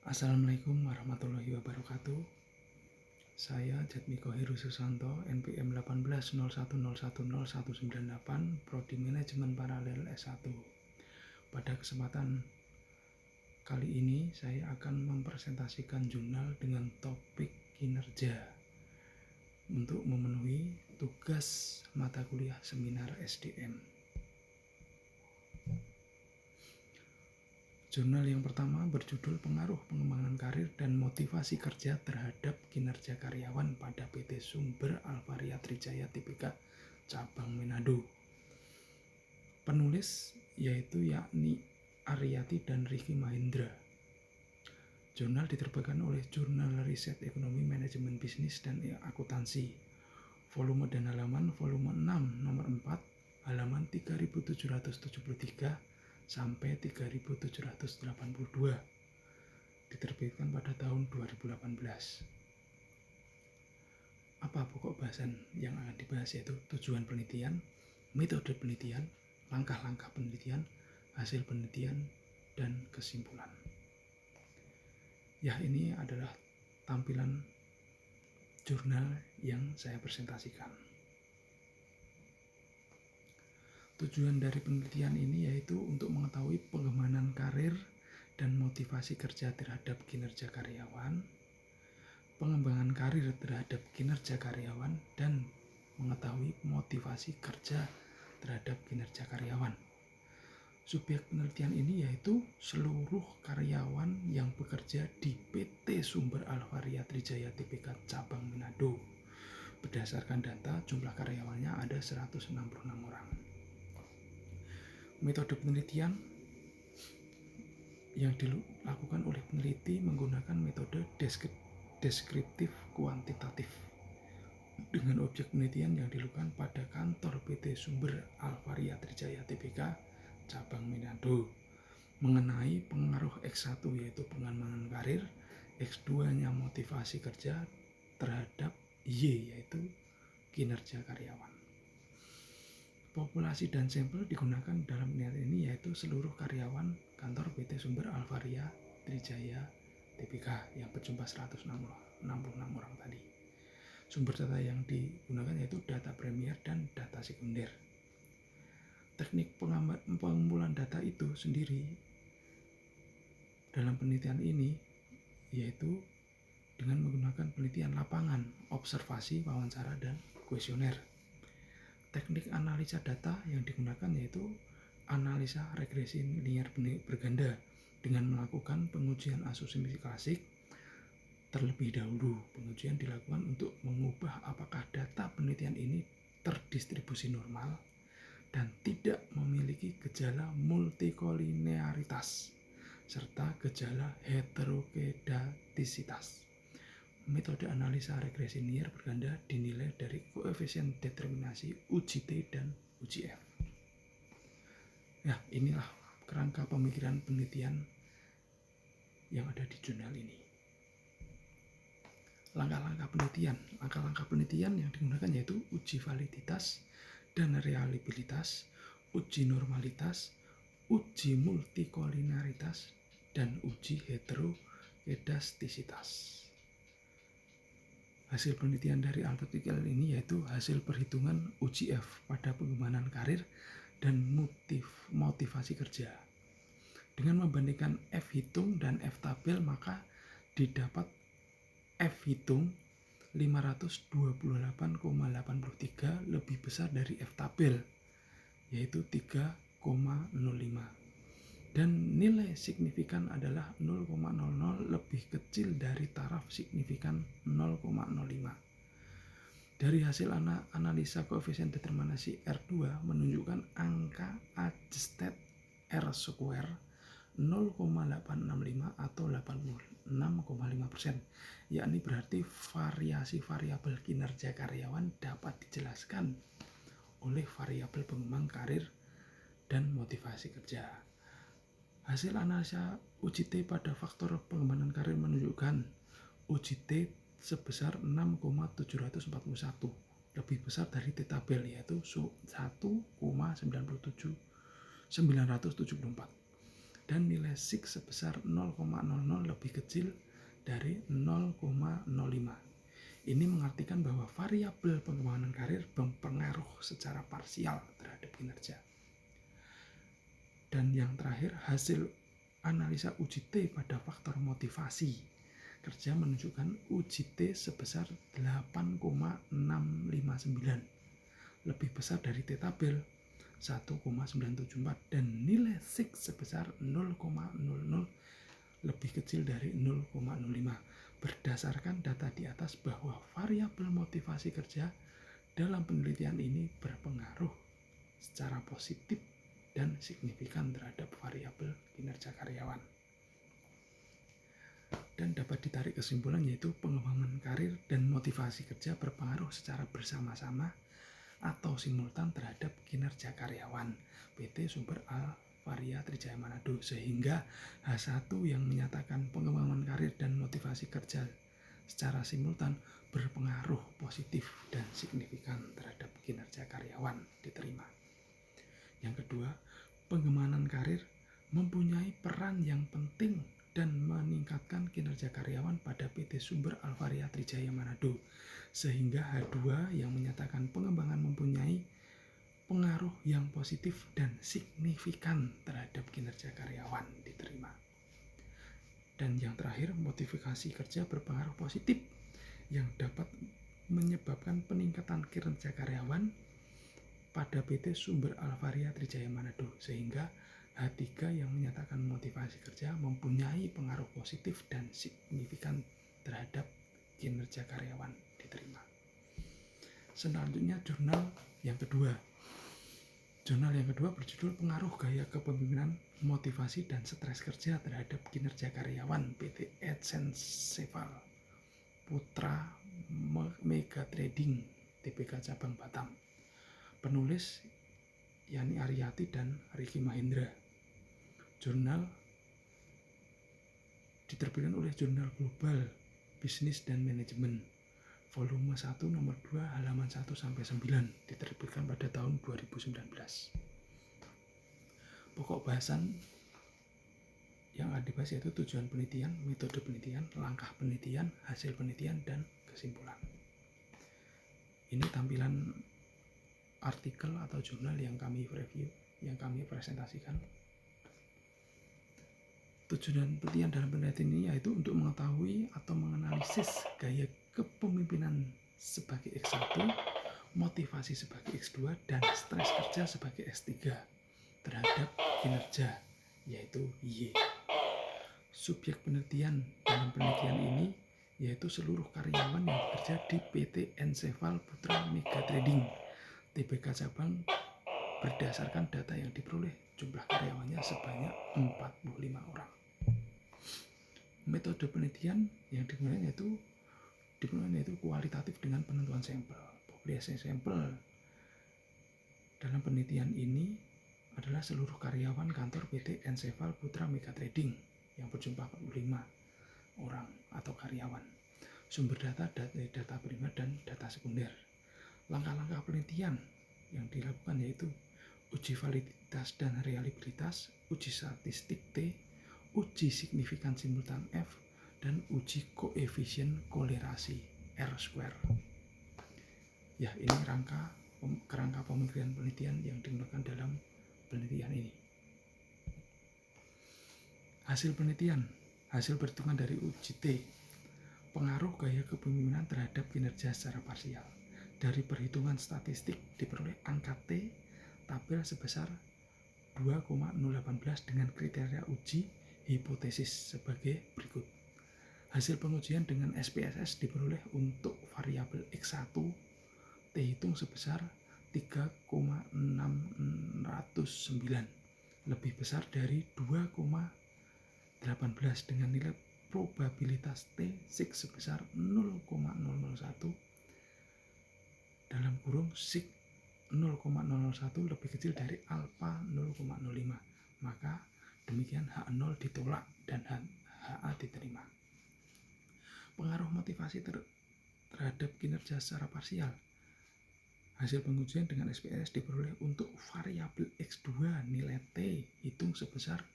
Assalamualaikum warahmatullahi wabarakatuh. Saya Jatmiko Heru Susanto, NPM 1801010198, Prodi Manajemen Paralel S1. Pada kesempatan kali ini saya akan mempresentasikan jurnal dengan topik kinerja untuk memenuhi tugas mata kuliah seminar SDM. Jurnal yang pertama berjudul Pengaruh Pengembangan Karir dan Motivasi Kerja Terhadap Kinerja Karyawan pada PT Sumber Alvaria Trijaya Tbk Cabang Manado. Penulis yaitu yakni Aryati dan Riki Mahendra. Jurnal diterbitkan oleh Jurnal Riset Ekonomi Manajemen Bisnis dan Akuntansi. Volume dan halaman volume 6 nomor 4 halaman 3773 sampai 3782, diterbitkan pada tahun 2018. Apa pokok bahasan yang akan dibahas, yaitu tujuan penelitian, metode penelitian, langkah-langkah penelitian, hasil penelitian, dan kesimpulan. Ya, ini adalah tampilan jurnal yang saya presentasikan. Tujuan dari penelitian ini yaitu untuk mengetahui pengembangan karir dan motivasi kerja terhadap kinerja karyawan, pengembangan karir terhadap kinerja karyawan, dan mengetahui motivasi kerja terhadap kinerja karyawan. Subjek penelitian ini yaitu seluruh karyawan yang bekerja di PT Sumber Alvaria Trijaya Tbk Cabang Manado. Berdasarkan data, jumlah karyawannya ada 166 orang. Metode penelitian yang dilakukan oleh peneliti menggunakan metode deskriptif kuantitatif dengan objek penelitian yang dilakukan pada kantor PT Sumber Alvaria Trijaya Tbk Cabang Manado mengenai pengaruh X1 yaitu pengembangan karir, X2-nya motivasi kerja terhadap Y yaitu kinerja karyawan. Populasi dan sampel digunakan dalam penelitian ini yaitu seluruh karyawan kantor PT Sumber Alvaria Trijaya Tbk yang berjumlah 166 orang tadi. Sumber data yang digunakan yaitu data primer dan data sekunder. Teknik pengumpulan data itu sendiri dalam penelitian ini yaitu dengan menggunakan penelitian lapangan, observasi, wawancara, dan kuesioner. Teknik analisa data yang digunakan yaitu analisa regresi linear berganda dengan melakukan pengujian asumsi klasik terlebih dahulu. Pengujian dilakukan untuk mengubah apakah data penelitian ini terdistribusi normal dan tidak memiliki gejala multikolinearitas serta gejala heterokedastisitas. Metode analisa regresi linear berganda dinilai dari koefisien determinasi uji T dan uji F. Ya, inilah kerangka pemikiran penelitian yang ada di jurnal ini. Langkah-langkah penelitian yang digunakan yaitu uji validitas dan reliabilitas, uji normalitas, uji multikolinearitas, dan uji heterokedastisitas. Hasil penelitian dari artikel ini yaitu hasil perhitungan uji F pada pengembangan karir dan motivasi kerja. Dengan membandingkan F hitung dan F tabel, maka didapat F hitung 528,83 lebih besar dari F tabel, yaitu 3,05. Dan nilai signifikan adalah 0,00 lebih kecil dari taraf signifikan 0,05. Dari hasil analisa koefisien determinasi R2 menunjukkan angka adjusted R square 0,865 atau 86,5%, yakni berarti variasi variabel kinerja karyawan dapat dijelaskan oleh variabel pengembang karir dan motivasi kerja. Hasil analisa uji T pada faktor pengembangan karir menunjukkan uji T sebesar 6,741, lebih besar dari T tabel yaitu 1,974. dan nilai SIG sebesar 0,00 lebih kecil dari 0,05. Ini mengartikan bahwa variabel pengembangan karir berpengaruh secara parsial terhadap kinerja. Dan yang terakhir, hasil analisa uji T pada faktor motivasi kerja menunjukkan uji T sebesar 8,659, lebih besar dari T tabel 1,974, dan nilai SIG sebesar 0,00 lebih kecil dari 0,05. Berdasarkan data di atas bahwa variabel motivasi kerja dalam penelitian ini berpengaruh secara positif dan signifikan terhadap variabel kinerja karyawan. Dan dapat ditarik kesimpulan yaitu pengembangan karir dan motivasi kerja berpengaruh secara bersama-sama atau simultan terhadap kinerja karyawan PT Sumber Alvaria Trijaya Manado, sehingga H1 yang menyatakan pengembangan karir dan motivasi kerja secara simultan berpengaruh positif dan signifikan terhadap kinerja karyawan diterima. Yang kedua, pengembangan karir mempunyai peran yang penting dan meningkatkan kinerja karyawan pada PT Sumber Alvaria Trijaya Manado, sehingga H2 yang menyatakan pengembangan mempunyai pengaruh yang positif dan signifikan terhadap kinerja karyawan diterima. Dan yang terakhir, motivasi kerja berpengaruh positif yang dapat menyebabkan peningkatan kinerja karyawan pada PT Sumber Alvaria Trijaya Manado, sehingga H3 yang menyatakan motivasi kerja mempunyai pengaruh positif dan signifikan terhadap kinerja karyawan diterima. Selanjutnya jurnal yang kedua. Jurnal yang kedua berjudul Pengaruh Gaya Kepemimpinan, Motivasi dan Stres Kerja terhadap Kinerja Karyawan PT Adsenseval Putra Mega Trading TBK Cabang Batam. Penulis Yani Aryati dan Riki Mahendra. Jurnal diterbitkan oleh Jurnal Global Bisnis dan Manajemen volume 1 nomor 2 halaman 1 sampai 9, diterbitkan pada tahun 2019. Pokok bahasan yang akan dibahas yaitu tujuan penelitian, metode penelitian, langkah penelitian, hasil penelitian, dan kesimpulan. Ini tampilan artikel atau jurnal yang kami review, yang kami presentasikan. Tujuan penelitian dalam penelitian ini yaitu untuk mengetahui atau menganalisis gaya kepemimpinan sebagai X1, motivasi sebagai X2, dan stres kerja sebagai X3 terhadap kinerja, yaitu Y. Subjek penelitian dalam penelitian ini yaitu seluruh karyawan yang bekerja di PT Enseval Putra Mega Trading TBK Cabang berdasarkan data yang diperoleh jumlah karyawannya sebanyak 45 orang. Metode penelitian yang digunakan yaitu kualitatif dengan penentuan sampel. Populasi sampel dalam penelitian ini adalah seluruh karyawan kantor PT Enseval Putra Mega Trading yang berjumlah 45 orang atau karyawan. Sumber data dari data primer dan data sekunder. Langkah-langkah penelitian yang dilakukan yaitu uji validitas dan reliabilitas, uji statistik T, uji signifikan simultan F, dan uji koefisien kolerasi R². Ya, ini kerangka pemikiran penelitian yang digunakan dalam penelitian ini. Hasil penelitian, hasil perhitungan dari uji T, pengaruh gaya kepemimpinan terhadap kinerja secara parsial. Dari perhitungan statistik diperoleh angka T tabel sebesar 2,018 dengan kriteria uji hipotesis sebagai berikut. Hasil pengujian dengan SPSS diperoleh untuk variabel X1 T hitung sebesar 3,609, lebih besar dari 2,18 dengan nilai probabilitas T SIG sebesar 0,001 dalam kurung SIG 0,001 lebih kecil dari alfa 0,05, maka demikian H0 ditolak dan HA diterima. Pengaruh motivasi terhadap kinerja secara parsial. Hasil pengujian dengan SPSS diperoleh untuk variabel X2 nilai T hitung sebesar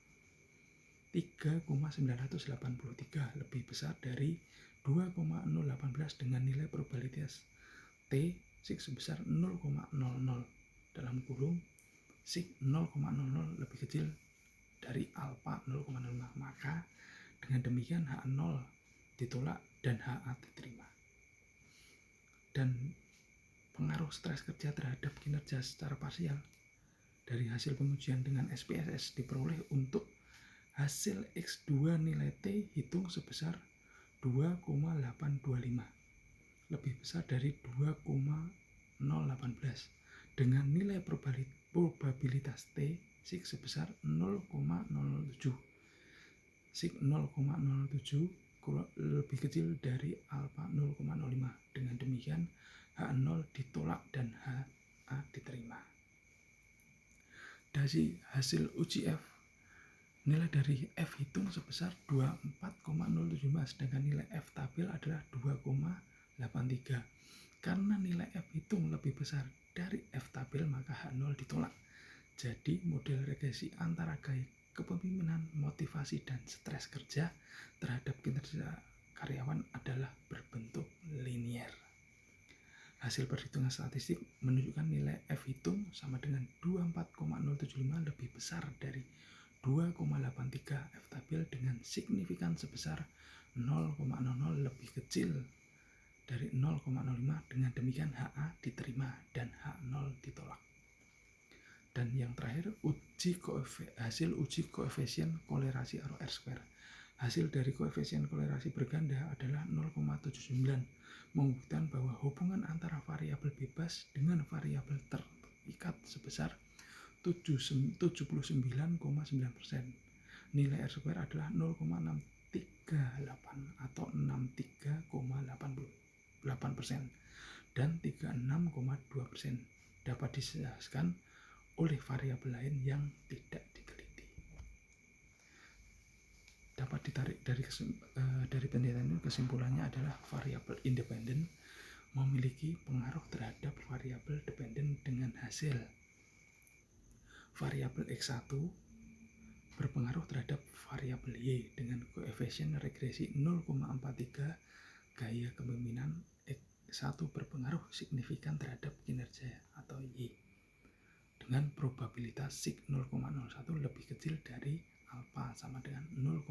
3,983, lebih besar dari 2,018 dengan nilai probabilitas T sig sebesar 0,00 dalam kurung sig 0,00 lebih kecil dari alfa 0,05. Maka dengan demikian H0 ditolak dan HA diterima. Dan pengaruh stres kerja terhadap kinerja secara parsial dari hasil pengujian dengan SPSS diperoleh untuk hasil X2 nilai T hitung sebesar 2,825, lebih besar dari 2,018 dengan nilai probabilitas T sig sebesar 0,007. Sig 0,07 lebih kecil dari alfa 0,05. Dengan demikian H0 ditolak dan HA diterima. Dari hasil uji F, nilai dari F hitung sebesar 24,075 sedangkan nilai F tabel adalah 2,83. Karena nilai F hitung lebih besar dari F tabel maka H0 ditolak. Jadi model regresi antara gaya kepemimpinan, motivasi, dan stres kerja terhadap kinerja karyawan adalah berbentuk linier. Hasil perhitungan statistik menunjukkan nilai F hitung sama dengan 24,075 lebih besar dari 2,83 F tabel dengan signifikan sebesar 0,00 lebih kecil dari 0,05. Dengan demikian HA diterima dan H0 ditolak. Dan yang terakhir, hasil uji koefisien kolerasi atau R-square. Hasil dari koefisien kolerasi berganda adalah 0,79, membuktikan bahwa hubungan antara variabel bebas dengan variabel terikat sebesar 79,9%. Nilai R-square adalah 0,638 atau 63,88% dan 36,2% dapat dijelaskan oleh variabel lain yang tidak diteliti. Dapat ditarik dari penelitian ini, kesimpulannya adalah variabel independen memiliki pengaruh terhadap variabel dependen dengan hasil variabel X1 berpengaruh terhadap variabel Y dengan koefisien regresi 0,43. Gaya kepemimpinan X1 berpengaruh signifikan terhadap kinerja atau Y dengan probabilitas sig 0,01 lebih kecil dari alfa sama dengan 0,05.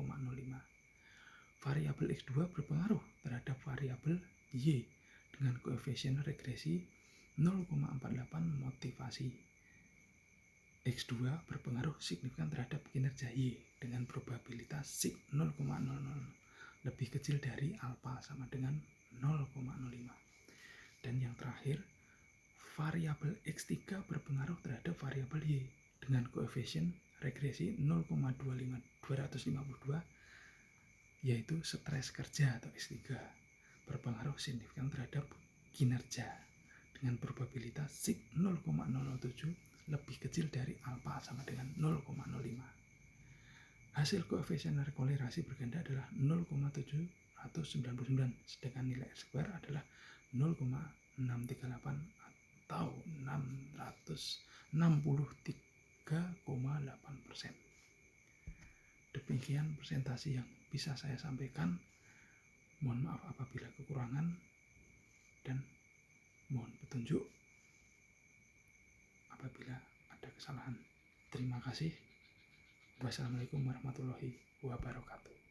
Variabel X2 berpengaruh terhadap variabel Y dengan koefisien regresi 0,48. Motivasi X2 berpengaruh signifikan terhadap kinerja Y dengan probabilitas sig 0,00 lebih kecil dari alfa sama dengan 0,05. Dan yang terakhir, variabel X3 berpengaruh terhadap variabel Y dengan koefisien regresi 0,252 yaitu stres kerja atau X3 berpengaruh signifikan terhadap kinerja dengan probabilitas sig 0,07 lebih kecil dari alfa sama dengan 0,05. Hasil koefisien kolerasi berganda adalah 0,799 sedangkan nilai R-square adalah 0,638 atau 663,8%. Demikian presentasi yang bisa saya sampaikan. Mohon maaf apabila kekurangan dan mohon petunjuk apabila ada kesalahan. Terima kasih. Wassalamualaikum warahmatullahi wabarakatuh.